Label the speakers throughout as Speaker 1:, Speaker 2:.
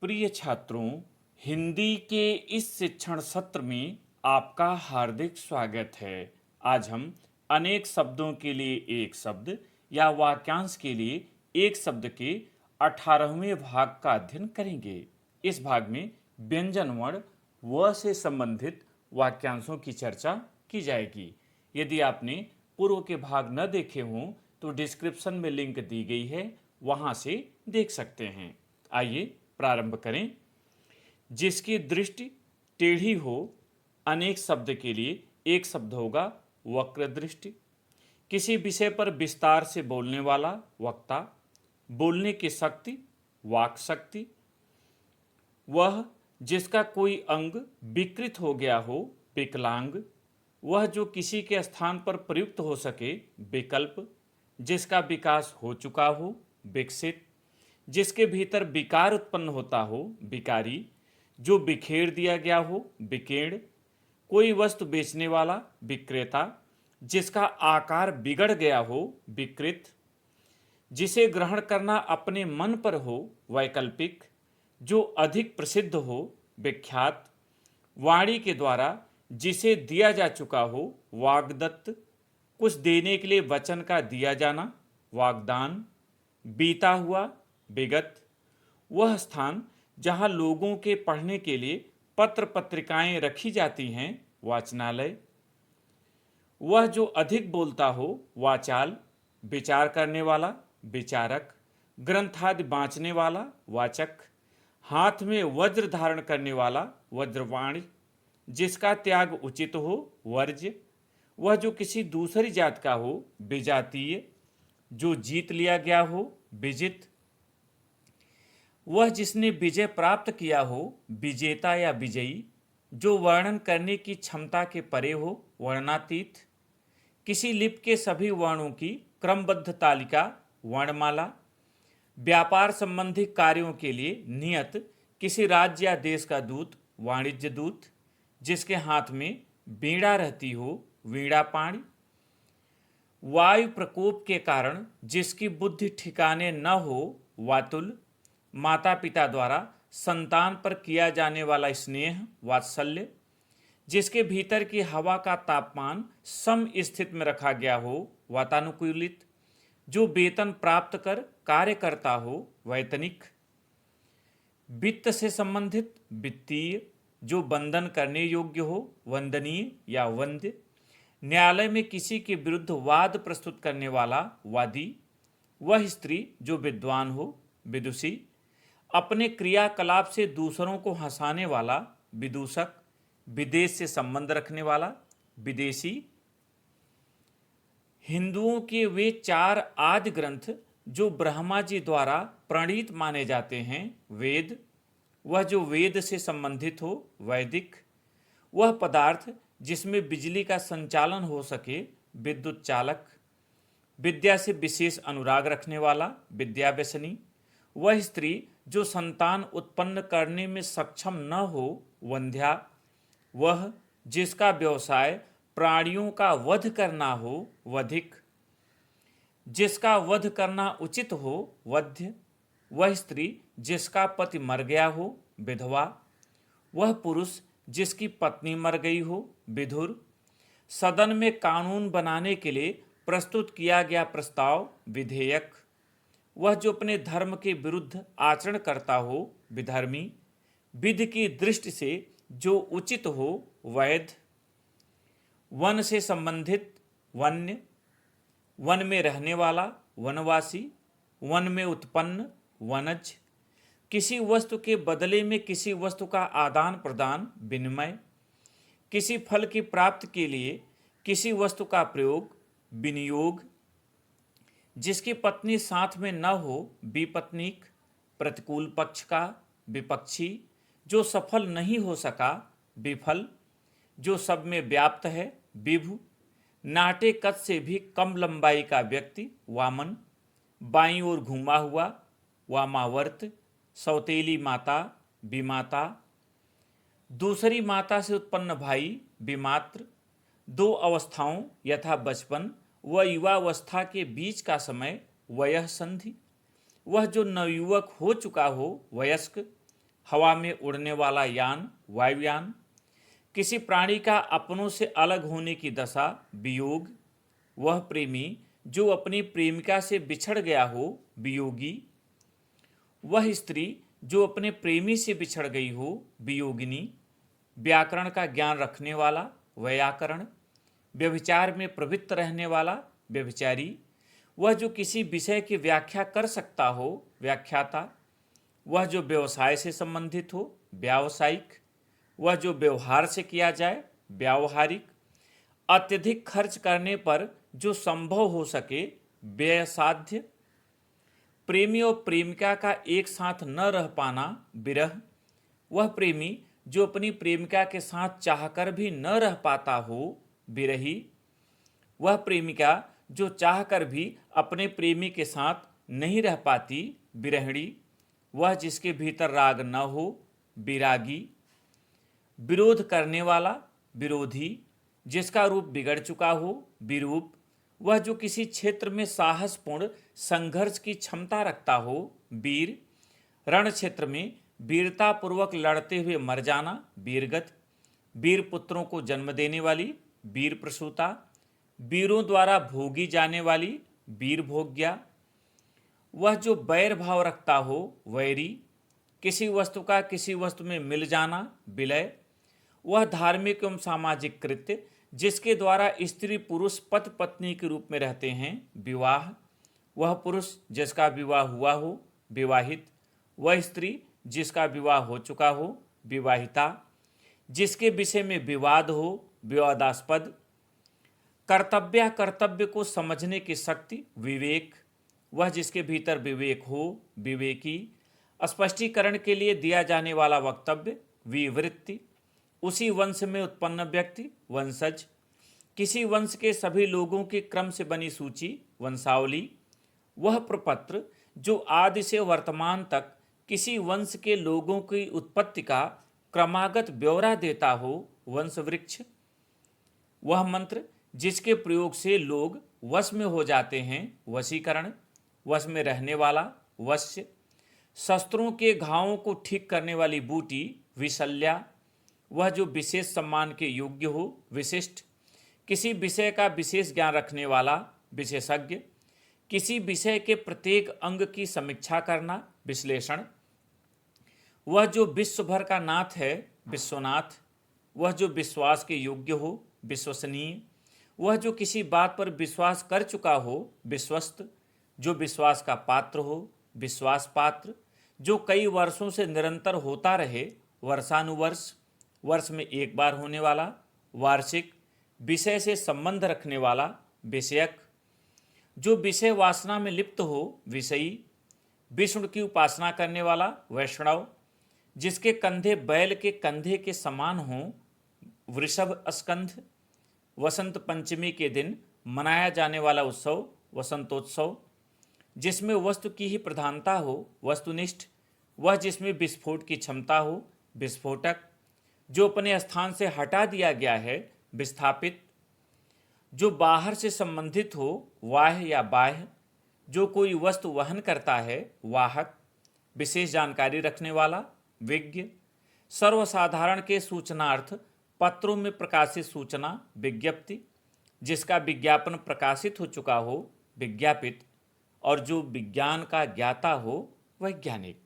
Speaker 1: प्रिय छात्रों, हिंदी के इस शिक्षण सत्र में आपका हार्दिक स्वागत है। आज हम अनेक शब्दों के लिए एक शब्द या वाक्यांश के लिए एक शब्द के 18वें भाग का अध्ययन करेंगे। इस भाग में व्यंजन वर्ण व से संबंधित वाक्यांशों की चर्चा की जाएगी। यदि आपने पूर्व के भाग न देखे हों तो डिस्क्रिप्शन में लिंक दी गई है, वहां से देख सकते हैं। आइए प्रारंभ करें। जिसकी दृष्टि टेढ़ी हो, अनेक शब्द के लिए एक शब्द होगा वक्र दृष्टि। किसी विषय पर विस्तार से बोलने वाला वक्ता, बोलने की शक्ति वाक शक्ति। वह जिसका कोई अंग विकृत हो गया हो विकलांग। वह जो किसी के स्थान पर प्रयुक्त हो सके विकल्प। जिसका विकास हो चुका हो विकसित। जिसके भीतर विकार उत्पन्न होता हो विकारी। जो बिखेर दिया गया हो विकीर्ण। कोई वस्तु बेचने वाला विक्रेता। जिसका आकार बिगड़ गया हो विकृत। जिसे ग्रहण करना अपने मन पर हो वैकल्पिक। जो अधिक प्रसिद्ध हो विख्यात। वाणी के द्वारा जिसे दिया जा चुका हो वाग्दत्त। कुछ देने के लिए वचन का दिया जाना वाग्दान। बीता हुआ विगत। वह स्थान जहाँ लोगों के पढ़ने के लिए पत्र पत्रिकाएं रखी जाती हैं वाचनालय। वह जो अधिक बोलता हो वाचाल। विचार करने वाला विचारक। ग्रंथादि बाँचने वाला वाचक। हाथ में वज्र धारण करने वाला वज्रवाणी। जिसका त्याग उचित हो वर्ज्य। वह जो किसी दूसरी जात का हो विजातीय। जो जीत लिया गया हो विजित। वह जिसने विजय प्राप्त किया हो विजेता या विजयी। जो वर्णन करने की क्षमता के परे हो वर्णातीत। किसी लिपि के सभी वर्णों की क्रमबद्ध तालिका वर्णमाला। व्यापार संबंधी कार्यों के लिए नियत किसी राज्य या देश का दूत वाणिज्य दूत। जिसके हाथ में वीणा रहती हो वीणापाणी। वायु प्रकोप के कारण जिसकी बुद्धि ठिकाने न हो वातुल। माता पिता द्वारा संतान पर किया जाने वाला स्नेह वात्सल्य। जिसके भीतर की हवा का तापमान सम स्थिति में रखा गया हो वातानुकूलित। जो वेतन प्राप्त कर कार्य करता हो वैतनिक। वित्त से संबंधित वित्तीय। जो बंधन करने योग्य हो वंदनीय या वंद्य। न्यायालय में किसी के विरुद्ध वाद प्रस्तुत करने वाला वादी। वह स्त्री जो विद्वान हो विदुषी। अपने क्रियाकलाप से दूसरों को हंसाने वाला विदूषक। विदेश से संबंध रखने वाला विदेशी। हिंदुओं के वे 4 आदि ग्रंथ जो ब्रह्मा जी द्वारा प्रणीत माने जाते हैं वेद। वह जो वेद से संबंधित हो वैदिक। वह पदार्थ जिसमें बिजली का संचालन हो सके विद्युत चालक। विद्या से विशेष अनुराग रखने वाला विद्या व्यसनी। वह स्त्री जो संतान उत्पन्न करने में सक्षम न हो वंध्या। वह जिसका व्यवसाय प्राणियों का वध करना हो वधिक। जिसका वध करना उचित हो वध्य। वह स्त्री जिसका पति मर गया हो विधवा। वह पुरुष जिसकी पत्नी मर गई हो विधुर। सदन में कानून बनाने के लिए प्रस्तुत किया गया प्रस्ताव विधेयक। वह जो अपने धर्म के विरुद्ध आचरण करता हो विधर्मी। विधि की दृष्टि से जो उचित हो वैध। वन से संबंधित वन्य। वन में रहने वाला वनवासी। वन में उत्पन्न वनज। किसी वस्तु के बदले में किसी वस्तु का आदान प्रदान विनिमय। किसी फल की प्राप्ति के लिए किसी वस्तु का प्रयोग विनियोग। जिसकी पत्नी साथ में न हो विपत्नीक। प्रतिकूल पक्ष का विपक्षी। जो सफल नहीं हो सका विफल। जो सब में व्याप्त है विभु। नाटे कद से भी कम लंबाई का व्यक्ति वामन। बाईं ओर घूमा हुआ वामावर्त। सौतेली माता विमाता। दूसरी माता से उत्पन्न भाई विमात्र। 2 अवस्थाओं यथा बचपन व युवावस्था के बीच का समय वयः संधि। वह जो नवयुवक हो चुका हो वयस्क। हवा में उड़ने वाला यान, वायुयान। किसी प्राणी का अपनों से अलग होने की दशा, वियोग। वह प्रेमी जो अपनी प्रेमिका से बिछड़ गया हो, वियोगी। वह स्त्री जो अपने प्रेमी से बिछड़ गई हो, वियोगिनी। व्याकरण का ज्ञान रखने वाला, वैयाकरण। व्यभिचार में प्रवृत्त रहने वाला, व्यभिचारी। वह जो किसी विषय की व्याख्या कर सकता हो, व्याख्याता। वह जो व्यवसाय से संबंधित हो, व्यावसायिक। वह जो व्यवहार से किया जाए, व्यावहारिक। अत्यधिक खर्च करने पर जो संभव हो सके, व्ययसाध्य। प्रेमी और प्रेमिका का एक साथ न रह पाना, विरह। वह प्रेमी जो अपनी प्रेमिका के साथ चाहकर भी न रह पाता हो, विरही। वह प्रेमिका जो चाहकर भी अपने प्रेमी के साथ नहीं रह पाती, विरहिणी। वह जिसके भीतर राग न हो, विरागी। विरोध करने वाला, विरोधी। जिसका रूप बिगड़ चुका हो, विरूप। वह जो किसी क्षेत्र में साहसपूर्ण संघर्ष की क्षमता रखता हो, वीर। रण क्षेत्र में वीरतापूर्वक लड़ते हुए मर जाना, वीरगति। वीर पुत्रों को जन्म देने वाली, वीर प्रसूता। वीरों द्वारा भोगी जाने वाली, वीर भोग्या। वह जो बैर भाव रखता हो, वैरी। किसी वस्तु का किसी वस्तु में मिल जाना, विलय। वह धार्मिक एवं सामाजिक कृत्य जिसके द्वारा स्त्री पुरुष पति पत्नी के रूप में रहते हैं, विवाह। वह पुरुष जिसका विवाह हुआ हो, विवाहित। वह स्त्री जिसका विवाह हो चुका हो, विवाहिता। जिसके विषय में विवाद हो, विवादास्पद। कर्तव्य कर्तव्य को समझने की शक्ति, विवेक। वह जिसके भीतर विवेक हो, विवेकी। स्पष्टीकरण के लिए दिया जाने वाला वक्तव्य, विवृत्ति। उसी वंश में उत्पन्न व्यक्ति, वंशज। किसी वंश के सभी लोगों के क्रम से बनी सूची, वंशावली। वह प्रपत्र जो आदि से वर्तमान तक किसी वंश के लोगों की उत्पत्ति का क्रमागत ब्यौरा देता हो, वंशवृक्ष। वह मंत्र जिसके प्रयोग से लोग वश में हो जाते हैं, वशीकरण। वश में रहने वाला, वश्य। शस्त्रों के घावों को ठीक करने वाली बूटी, विशल्या। वह जो विशेष सम्मान के योग्य हो, विशिष्ट। किसी विषय का विशेष ज्ञान रखने वाला, विशेषज्ञ। किसी विषय के प्रत्येक अंग की समीक्षा करना, विश्लेषण। वह जो विश्व भर का नाथ है, विश्वनाथ। वह जो विश्वास के योग्य हो, विश्वसनीय। वह जो किसी बात पर विश्वास कर चुका हो, विश्वस्त। जो विश्वास का पात्र हो, विश्वास पात्र। जो कई वर्षों से निरंतर होता रहे, वर्षानुवर्ष। वर्ष में एक बार होने वाला, वार्षिक। विषय से संबंध रखने वाला, विषयक। जो विषय वासना में लिप्त हो, विषयी। विष्णु की उपासना करने वाला, वैष्णव। जिसके कंधे बैल के कंधे के समान हों, वृषभ स्कंध। वसंत पंचमी के दिन मनाया जाने वाला उत्सव, वसंतोत्सव। जिसमें वस्तु की ही प्रधानता हो, वस्तुनिष्ठ। वह जिसमें विस्फोट की क्षमता हो, विस्फोटक। जो अपने स्थान से हटा दिया गया है, विस्थापित। जो बाहर से संबंधित हो, वाह्य या बाह्य। जो कोई वस्तु वहन करता है, वाहक। विशेष जानकारी रखने वाला, विज्ञ। सर्वसाधारण के सूचनार्थ पत्रों में प्रकाशित सूचना, विज्ञप्ति। जिसका विज्ञापन प्रकाशित हो चुका हो, विज्ञापित। और जो विज्ञान का ज्ञाता हो, वैज्ञानिक।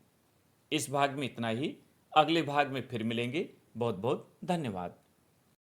Speaker 1: इस भाग में इतना ही। अगले भाग में फिर मिलेंगे। बहुत बहुत धन्यवाद।